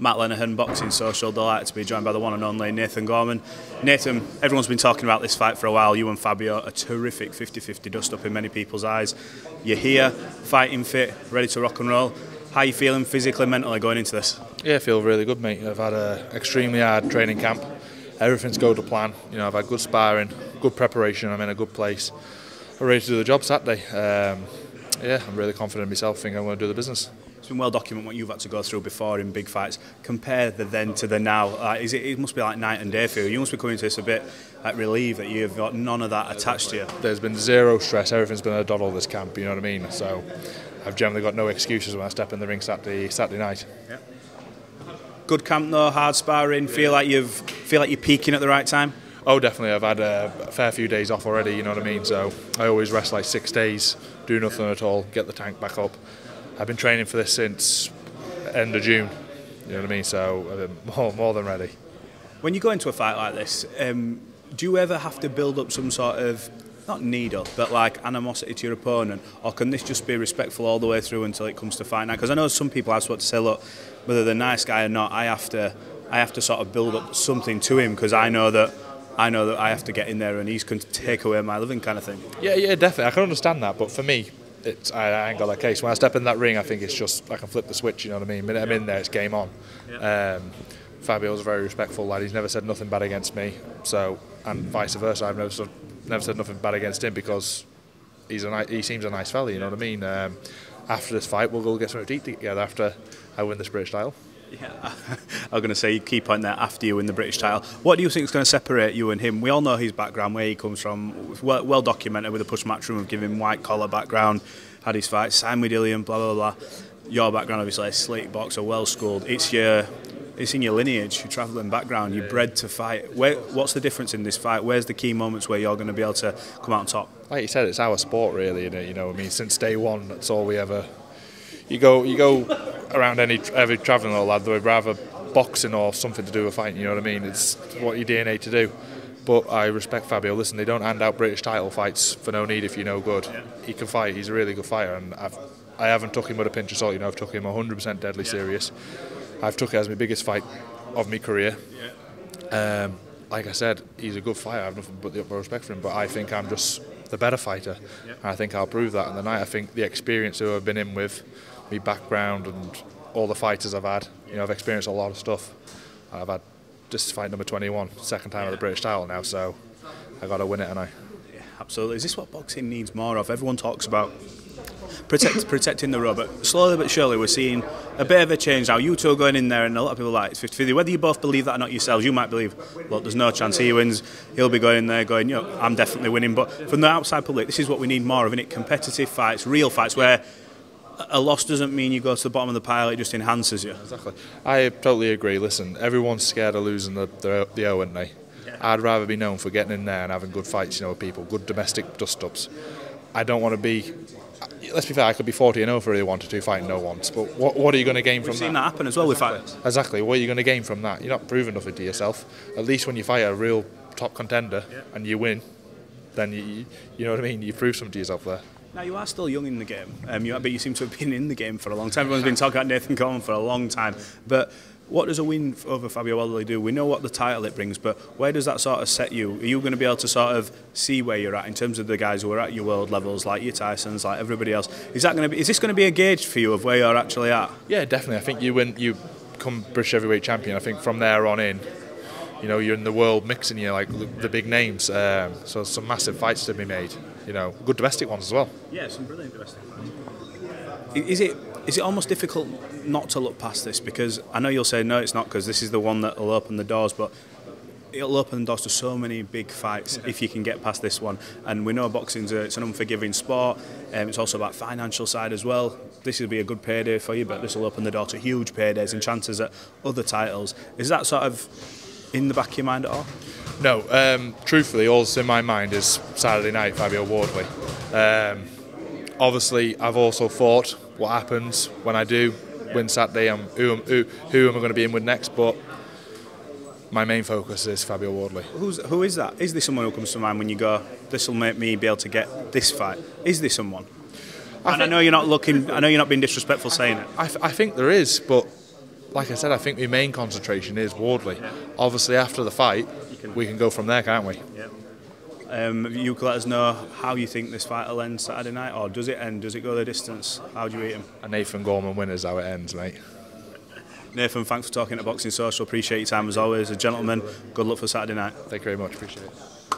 Matt Lenihan, Boxing Social. Delighted to be joined by the one and only Nathan Gorman. Nathan, everyone's been talking about this fight for a while. You and Fabio, a terrific 50-50 dust-up in many people's eyes. You're here, fighting fit, ready to rock and roll. How are you feeling physically, mentally going into this? Yeah, I feel really good, mate. I've had an extremely hard training camp. Everything's going to plan. You know, I've had good sparring, good preparation. I'm in a good place. I'm ready to do the job Saturday. Yeah, I'm really confident in myself. I think I'm going to do the business. It's been well documented what you've had to go through before in big fights. Compare the then to the now. It must be like night and day for you. You must be coming to this a bit like relieved that you've got none of that attached to you. There's been zero stress. Everything's been a doddle this camp. You know what I mean? So I've generally got no excuses when I step in the ring Saturday night. Yeah. Good camp though, hard sparring. Feel like you're peaking at the right time. Oh, definitely. I've had a fair few days off already. You know what I mean? So I always rest like 6 days, do nothing at all, get the tank back up. I've been training for this since end of June. You know what I mean? So I've been more than ready. When you go into a fight like this, do you ever have to build up some sort of, not needle, but like animosity to your opponent, or can this just be respectful all the way through until it comes to fight night? Because I know some people I've spoken to say, look, whether they're a nice guy or not, I have to sort of build up something to him because I know that I have to get in there and he's going to take away my living kind of thing. Yeah, definitely. I can understand that, but for me, I ain't got that case. When I step in that ring, I think it's just I can flip the switch. You know what I mean? The minute I'm in there, it's game on. Yeah. Fabio's a very respectful lad. He's never said nothing bad against me. So, and vice versa, I've never said nothing bad against him because he seems a nice fella. You know what I mean? After this fight, we'll go get something to eat together after I win this British title. Yeah, I was going to say, key point there, after you win the British title. What do you think is going to separate you and him? We all know his background, where he comes from, well documented with the push matchroom of giving white collar background, had his fight, signed with Dillian, blah, blah, blah. Your background, obviously, a sleek boxer, well schooled. It's in your lineage, your travelling background, you're bred to fight. What's the difference in this fight? Where's the key moments where you're going to be able to come out on top? Like you said, it's our sport, really, isn't it? You know, I mean, since day one, that's all we ever. You go around every travelling little lad, they'd rather boxing or something to do with fighting, you know what I mean? It's what your DNA to do. But I respect Fabio. Listen, they don't hand out British title fights for no need if you're no good. Yeah. He can fight, he's a really good fighter, and I haven't took him with a pinch of salt, you know, I've took him 100% deadly serious. I've took it as my biggest fight of my career. Yeah. Like I said, he's a good fighter, I have nothing but the utmost respect for him, but I think I'm just the better fighter. Yeah. And I think I'll prove that on the night. I think the experience who I've been in with, my background and all the fighters I've had, you know, I've experienced a lot of stuff. I've had this fight number 21, second time at the British title now, so I got to win it, and Yeah, absolutely. Is this what boxing needs more of? Everyone talks about protecting the road, but slowly but surely we're seeing a bit of a change now. You two are going in there, and a lot of people are like it's 50-50. Whether you both believe that or not yourselves, you might believe, look, there's no chance he wins. He'll be going in there going, you know, I'm definitely winning. But from the outside public, this is what we need more of, innit? Competitive fights, real fights, where a loss doesn't mean you go to the bottom of the pile, it just enhances you. Exactly. I totally agree. Listen, everyone's scared of losing the O, aren't they? Yeah. I'd rather be known for getting in there and having good fights, you know, with people, good domestic dust-ups. I don't want to be, let's be fair, I could be 40-0 if I really wanted to, fighting no once, but what are you going to gain from that? We've seen that happen as well with fighters. Exactly. What are you going to gain from that? You're not proving nothing to yourself. At least when you fight a real top contender and you win, then you know what I mean, you prove something to yourself there. Now, you are still young in the game, but you seem to have been in the game for a long time. Everyone's been talking about Nathan Gorman for a long time. But what does a win over Fabio Wardley do? We know what the title it brings, but where does that sort of set you? Are you going to be able to sort of see where you're at in terms of the guys who are at your world levels, like your Tysons, like everybody else? Is this going to be a gauge for you of where you're actually at? Yeah, definitely. I think you become British heavyweight champion. I think from there on in, you know, you're in the world mixing, you like the big names. So some massive fights to be made. You know, good domestic ones as well. Yeah, some brilliant domestic fights. Is it almost difficult not to look past this? Because I know you'll say no, it's not, because this is the one that will open the doors, but it'll open the doors to so many big fights if you can get past this one. And we know boxing's it's an unforgiving sport. It's also about financial side as well. This will be a good payday for you, but this will open the door to huge paydays and chances at other titles. Is that sort of in the back of your mind at all? No, truthfully, all that's in my mind is Saturday night, Fabio Wardley. Obviously, I've also thought what happens when I do win Saturday, who am I going to be in with next, but my main focus is Fabio Wardley. Who is that? Is there someone who comes to mind when you go, this will make me be able to get this fight? Is there someone? I know you're not being disrespectful saying it. I think there is, but like I said, I think my main concentration is Wardley. Obviously, after the fight, we can go from there, can't we? You can let us know how you think this fight will end Saturday night, or does it end? Does it go the distance? How do you rate him? A Nathan Gorman win is how it ends, mate. Nathan, thanks for talking to Boxing Social. Appreciate your time as always. A gentleman. Good luck for Saturday night. Thank you very much. Appreciate it.